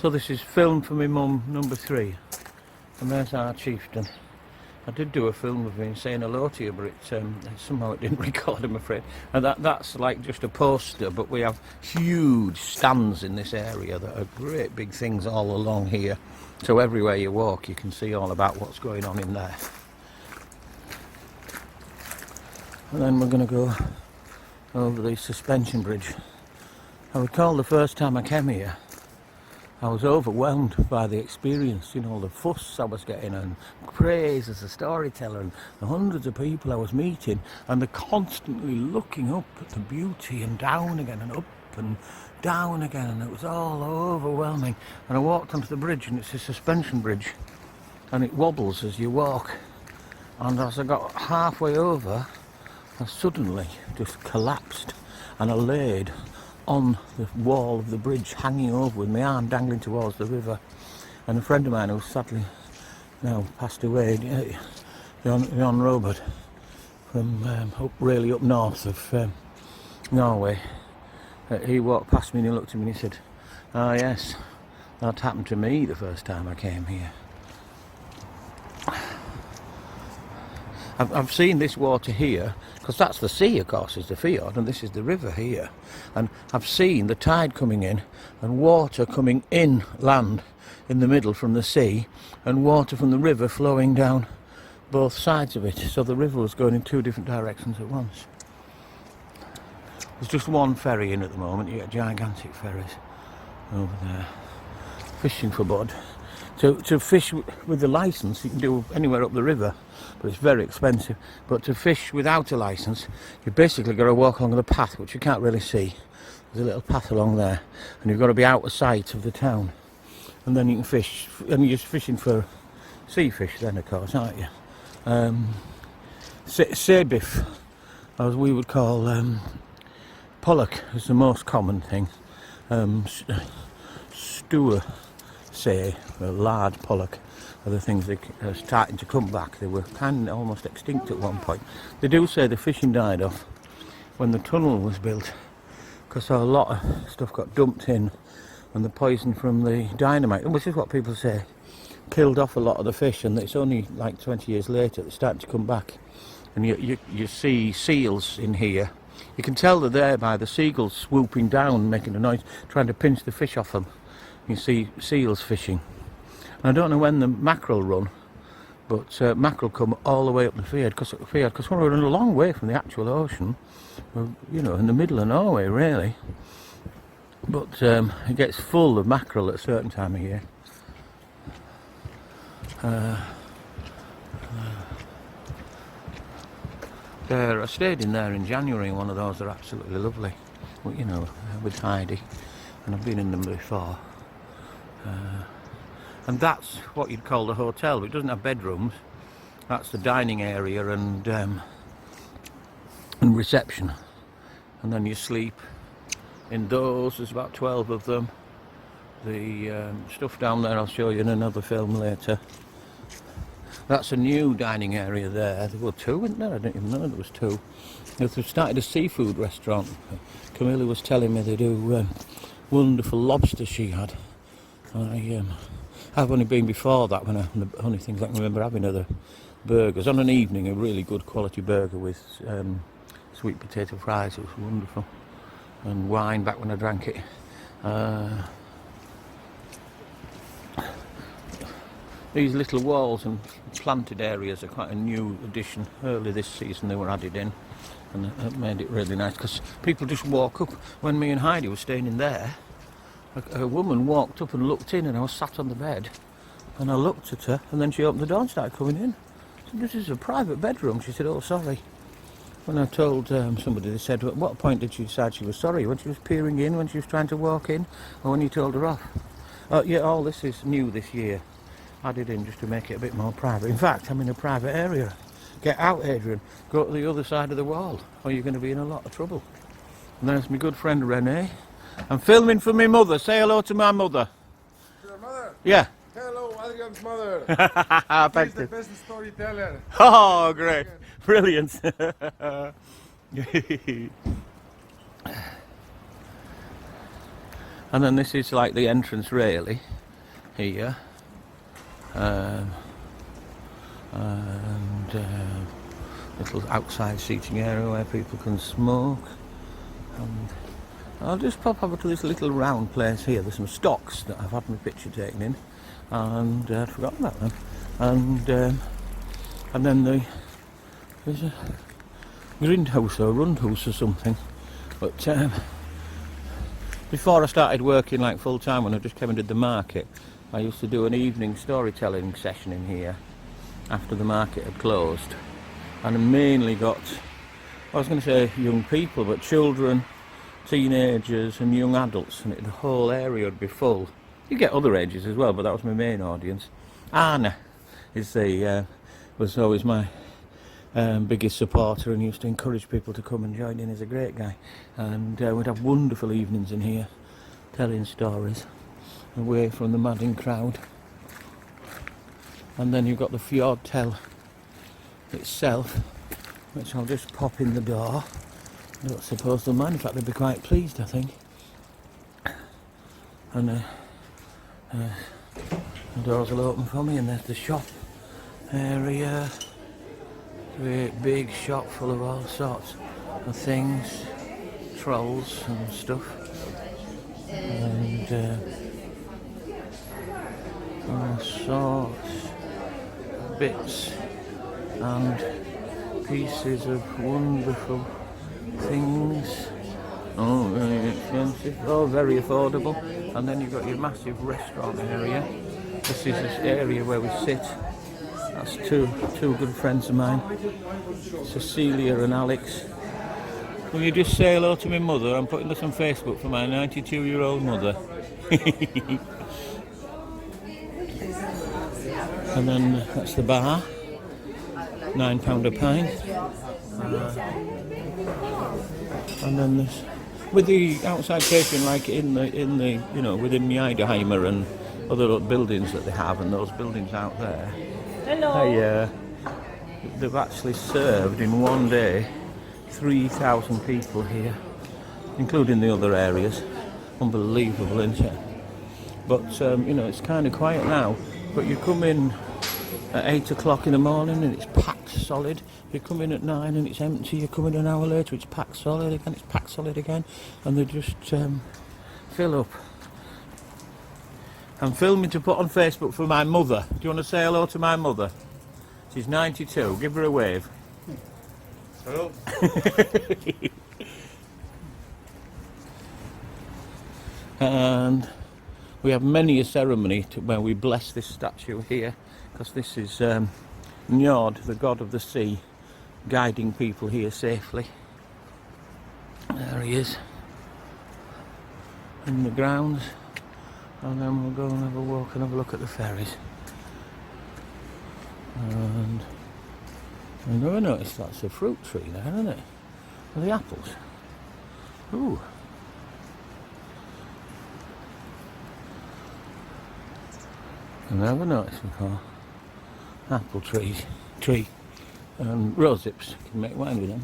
So this is film for my mum number 3, and there's our chieftain. I did do a film of him saying hello to you, but somehow it didn't record, I'm afraid. And that's like just a poster, but we have huge stands in this area that are great big things all along here. So everywhere you walk, you can see all about what's going on in there. And then we're going to go over the suspension bridge. I recall the first time I came here, I was overwhelmed by the experience, you know, the fuss I was getting and praise as a storyteller and the hundreds of people I was meeting and the constantly looking up at the beauty and down again and up and down again, and it was all overwhelming. And I walked onto the bridge, and it's a suspension bridge and it wobbles as you walk, and as I got halfway over I suddenly just collapsed and I laid on the wall of the bridge, hanging over with my arm dangling towards the river. And a friend of mine who's sadly now passed away, Jan Robert, from really up north of Norway, he walked past me and he looked at me and he said, "Ah, yes, that happened to me the first time I came here." I've seen this water here, because that's the sea, of course, is the fjord, and this is the river here. And I've seen the tide coming in and water coming inland in the middle from the sea, and water from the river flowing down both sides of it. So the river was going in 2 different directions at once. There's just one ferry in at the moment. You get gigantic ferries over there. Fishing for bud. To fish with the licence, you can do anywhere up the river, but it's very expensive. But to fish without a licence, you've basically got to walk along the path, which you can't really see. There's a little path along there, and you've got to be out of sight of the town. And then you can fish, and you're just fishing for sea fish then, of course, aren't you? Seabiff, as we would call pollock, is the most common thing. Stewer, say, a large pollock, are the things that are starting to come back. They were kind of almost extinct at one point. They do say the fishing died off when the tunnel was built, because a lot of stuff got dumped in, and the poison from the dynamite, which is what people say, killed off a lot of the fish, and it's only like 20 years later they're starting to come back. And you see seals in here. You can tell they're there by the seagulls swooping down, making a noise, trying to pinch the fish off them. You see seals fishing. And I don't know when the mackerel run, but mackerel come all the way up the fjord, because we're a long way from the actual ocean. We're, you know, in the middle of Norway, really. But it gets full of mackerel at a certain time of year. I stayed in there in January, and one of those are absolutely lovely. Well, you know, with Heidi, and I've been in them before. And that's what you'd call the hotel, but it doesn't have bedrooms. That's the dining area and reception. And then you sleep in those. There's about 12 of them. The stuff down there I'll show you in another film later. That's a new dining area there. There were 2, weren't there? I didn't even know there was 2. They've started a seafood restaurant. Camilla was telling me they do wonderful lobster she had. I've only been before that, when the only things I can remember having are the burgers. On an evening, a really good quality burger with sweet potato fries. It was wonderful. And wine back when I drank it. These little walls and planted areas are quite a new addition. Early this season they were added in, and it made it really nice, because people just walk up. When me and Heidi were staying in there, a woman walked up and looked in, and I was sat on the bed, and I looked at her, and then she opened the door and started coming in. I said, "This is a private bedroom." She said, "Oh, sorry." When I told somebody, they said, "At what point did she decide she was sorry? When she was peering in, when she was trying to walk in, or when you told her off?" Yeah, all this is new this year. Added in just to make it a bit more private. In fact, I'm in a private area. Get out, Adrian. Go to the other side of the wall, or you're going to be in a lot of trouble. And there's my good friend Renee. I'm filming for my mother. Say hello to my mother. Your mother? Yeah. Hello, Adrian's mother. She's the best storyteller. Oh, great. Brilliant. And then this is like the entrance really here. And little outside seating area where people can smoke. And I'll just pop over to this little round place here. There's some stocks that I've had my picture taken in, and I'd forgotten about them. And then there's a grindhouse or rundhouse or something. But before I started working like full time, when I just came and did the market, I used to do an evening storytelling session in here after the market had closed, and I mainly got, I was going to say young people, but children, teenagers and young adults, and the whole area would be full. You get other ages as well, but that was my main audience. Anna was always my biggest supporter and used to encourage people to come and join in. He's a great guy, and we'd have wonderful evenings in here telling stories away from the madding crowd. And then you've got the fjordtel itself, which I'll just pop in the door. I don't suppose they'll mind. In fact, they'll be quite pleased, I think. And the doors will open for me, and there's the shop area. Great big shop full of all sorts of things, trolls and stuff, and all sorts of bits and pieces of wonderful things. Oh, very expensive. Oh, very affordable. And then you've got your massive restaurant area. This is this area where we sit. That's two good friends of mine, Cecilia and Alex. Will you just say hello to my mother? I'm putting this on Facebook for my 92-year-old mother. And then that's the bar, £9 a pint. And then this, with the outside catering, like in the within Mjeiderheimer and other buildings that they have, and those buildings out there. Hello. They've actually served in one day 3,000 people here, including the other areas. Unbelievable, isn't it? But it's kind of quiet now. But you come in at 8 o'clock in the morning and it's packed solid. You come in at 9 and it's empty. You come in an hour later, it's packed solid again. It's packed solid again, and they just fill up. I'm filming to put on Facebook for my mother. Do you want to say hello to my mother? She's 92. Give her a wave. Hello. And we have many a ceremony where we bless this statue here, because this is Njord, the god of the sea, guiding people here safely. There he is in the grounds. And then we'll go and have a walk and have a look at the ferries. And I never noticed that's a fruit tree there, isn't it? Are the apples? Ooh. I never noticed before. Apple tree. And rose hips. You can make wine with them.